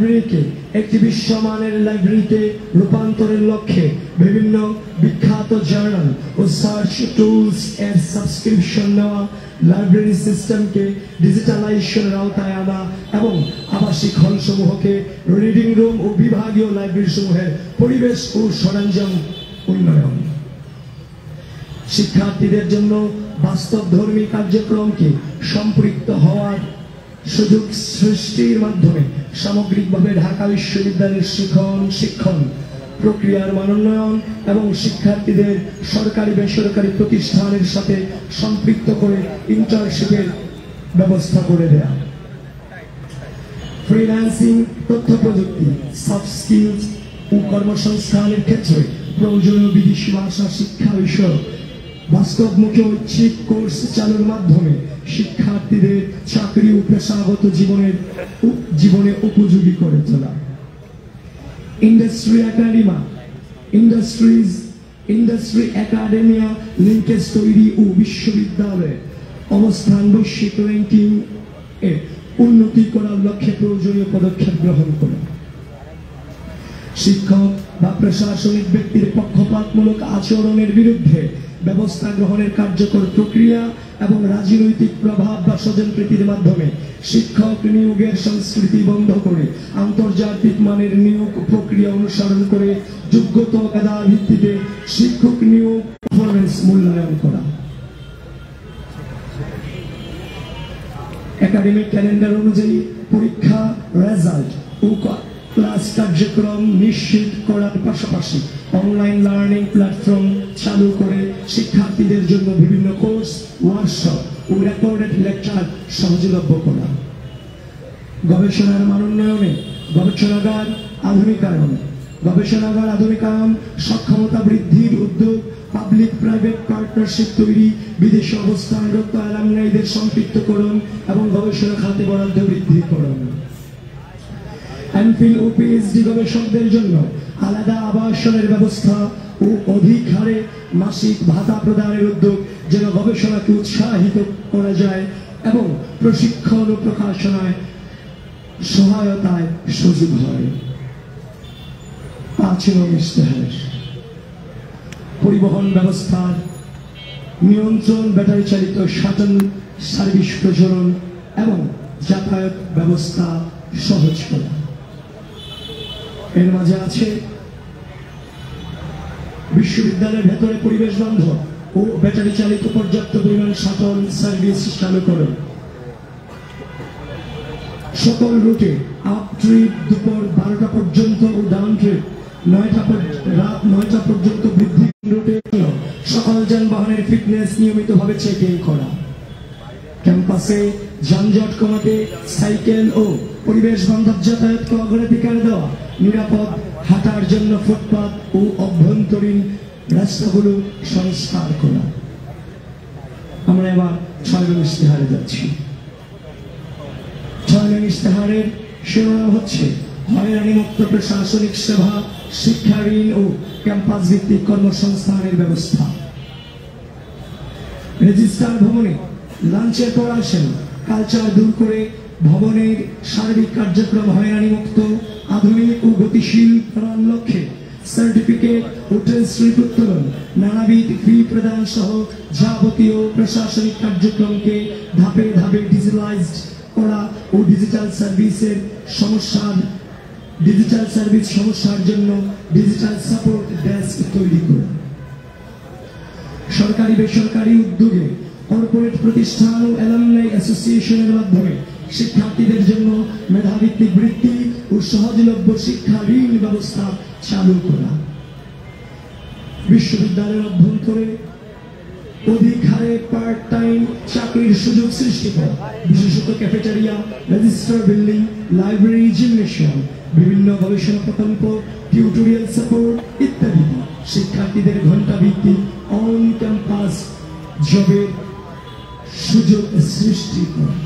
লাইব্রেরিকে একটি বিশ্বমানের লাইব্রেরিতে রূপান্তরের লক্ষ্যে বিভিন্ন বিখ্যাত জার্নাল ও সার্চ টুলস এর সাবস্ক্রিপশন নেওয়া, লাইব্রেরি সিস্টেমকে ডিজিটালাইজেশনের আওতায় আনা এবং আবাসিক হলসমূহকে রিডিং রুম ও বিভাগীয় লাইব্রেরি সমূহের পরিবেশ ও সরঞ্জাম উন্নয়ন, শিক্ষার্থীদের জন্য বাস্তবধর্মী কার্যক্রমকে সম্পৃক্ত হওয়ার সুযোগ সৃষ্টির মাধ্যমে সামগ্রিকভাবে ঢাকা বিশ্ববিদ্যালয়ের শিক্ষণ প্রক্রিয়ার মানোন্নয়ন এবং শিক্ষার্থীদের সরকারি বেসরকারি প্রতিষ্ঠানের সাথে সম্পৃক্ত করে ইন্টার্নশিপের ব্যবস্থা করে দেয়া, ফ্রিল্যান্সিং, তথ্য প্রযুক্তি, সফট স্কিলস ও কর্মসংস্থানের ক্ষেত্রে প্রয়োজনীয় বিদেশি ভাষা শিক্ষা বিষয়ক বাস্তবমুখী ঐচ্ছিক কোর্স চালুর মাধ্যমে শিক্ষার্থীদের চাকরি ও পেশাগত জীবনে উপযোগী করে তোলা, ইন্ডাস্ট্রি একাডেমিয়া লিঙ্কেজ তৈরি ও বিশ্ববিদ্যালয়ে অবস্থান বৈশ্বিক র্যাঙ্কিং এ উন্নতি করার লক্ষ্যে প্রয়োজনীয় পদক্ষেপ গ্রহণ করা, শিক্ষক বা প্রশাসনিক ব্যক্তির পক্ষপাতমূলক আচরণের বিরুদ্ধে ব্যবস্থা গ্রহণের কার্যকর প্রক্রিয়া এবং রাজনৈতিক প্রভাব বা স্বজনপ্রীতির মাধ্যমে শিক্ষক নিয়োগের সংস্কৃতি বন্ধ করে আন্তর্জাতিক মানের নিয়োগ প্রক্রিয়া অনুসরণ করে যোগ্যতা আধার ভিত্তিতে শিক্ষক নিয়োগ পারফরম্যান্স মূল্যায়ন করা, একাডেমিক ক্যালেন্ডার অনুযায়ী পরীক্ষা রেজাল্ট ও ক্লাস কার্যক্রম নিশ্চিত করার পাশাপাশি অনলাইন লার্নিং প্ল্যাটফর্ম চালু করে শিক্ষার্থীদের জন্য বিভিন্ন কোর্স, ওয়ার্কশপ ও রেকর্ডেড লেকচার সহজলভ্য করা, গবেষণার মানোন্নয়নে গবেষণাগার আধুনিকায়ন, সক্ষমতা বৃদ্ধির উদ্যোগ, পাবলিক প্রাইভেট পার্টনারশিপ তৈরি, বিদেশে অবস্থানরত অ্যালামনাইদের সম্পৃক্তকরণ এবং গবেষণা খাতে বরাদ্দ বৃদ্ধিকরণ, এমফিল ও পিএইচডি গবেষকদের জন্য আলাদা আবাসনের ব্যবস্থা ও অধিক হারে মাসিক ভাতা প্রদানের উদ্যোগ যেন গবেষণাকে উৎসাহিত করা যায় এবং প্রশিক্ষণ ও প্রকাশনায় সহায়তায় সুযোগ হয়। 5 নং ইশতেহার পরিবহন ব্যবস্থার নিয়ন্ত্রণ, ব্যাটারি চালিত শাটল সার্ভিস প্রচলন এবং যাতায়াত ব্যবস্থা সহজ করা। এর মাঝে আছে বিশ্ববিদ্যালয়ের ভেতরে পরিবেশ বান্ধব ও ব্যাটারি চালিত পর্যাপ্ত পরিমাণ শাটল সার্ভিস চালু করো, সকল রুটে আপ ট্রিপ দুপুর 12টা পর্যন্ত ও ডাউন ট্রিপ রাত 9টা পর্যন্ত বৃদ্ধি, রুটে সকল যানবাহনের ফিটনেস নিয়মিতভাবে চেকিং করা, ক্যাম্পাসে যানজট কমাতে সাইকেল ও পরিবেশ বান্ধব যাতায়াতকে অগ্রাধিকার দেওয়া, নিরাপদ হাঁটার জন্য ফুটপাত ও অভ্যন্তরীণ রাস্তাগুলো সংস্কার করা। আমরা এবার 6 নং ইশতেহারে যাচ্ছি। 6 নং ইশতেহারের শিরোনাম হচ্ছে হয়রানিমুক্ত প্রশাসনিক সেবা, শিক্ষা ঋণ ও ক্যাম্পাস ভিত্তিক কর্মসংস্থানের ব্যবস্থা। রেজিস্ট্রার ভবনে লাঞ্চের পর আসেন, কালচার দূর করে ভবনের সার্বিক কার্যক্রম হয়রানিমুক্ত, আধুনিক ও গতিশীল করার লক্ষ্যে সার্টিফিকেট ও ট্রান্সক্রিপ্ট উত্তোলন, নানাবিধ ফি প্রদান সহ যাবতীয় প্রশাসনিক কার্যক্রমকে ধাপে ধাপে ডিজিটালাইজড করা ও ডিজিটাল সার্ভিস সমস্যার জন্য ডিজিটাল সাপোর্ট ডেস্ক তৈরি করা। সরকারি বেসরকারি উদ্যোগে কর্পোরেট প্রতিষ্ঠান ও অ্যালামনাই অ্যাসোসিয়েশনের মাধ্যমে শিক্ষার্থীদের জন্য মেধাভিত্তিক বৃত্তি ও সহজলভ্য শিক্ষা ঋণ ব্যবস্থা চালু করা। বিশ্ববিদ্যালয়ের অভ্যন্তরে অধিক হারে পার্ট টাইম চাকরির সুযোগ সৃষ্টি করা, বিশেষত cafeteria, register building, library, gymnasium, বিভিন্ন গবেষণা প্রকল্প, টিউটোরিয়াল সাপোর্ট ইত্যাদি শিক্ষার্থীদের ঘন্টা ভিত্তিক অন ক্যাম্পাস জবের সুযোগ সৃষ্টি করা।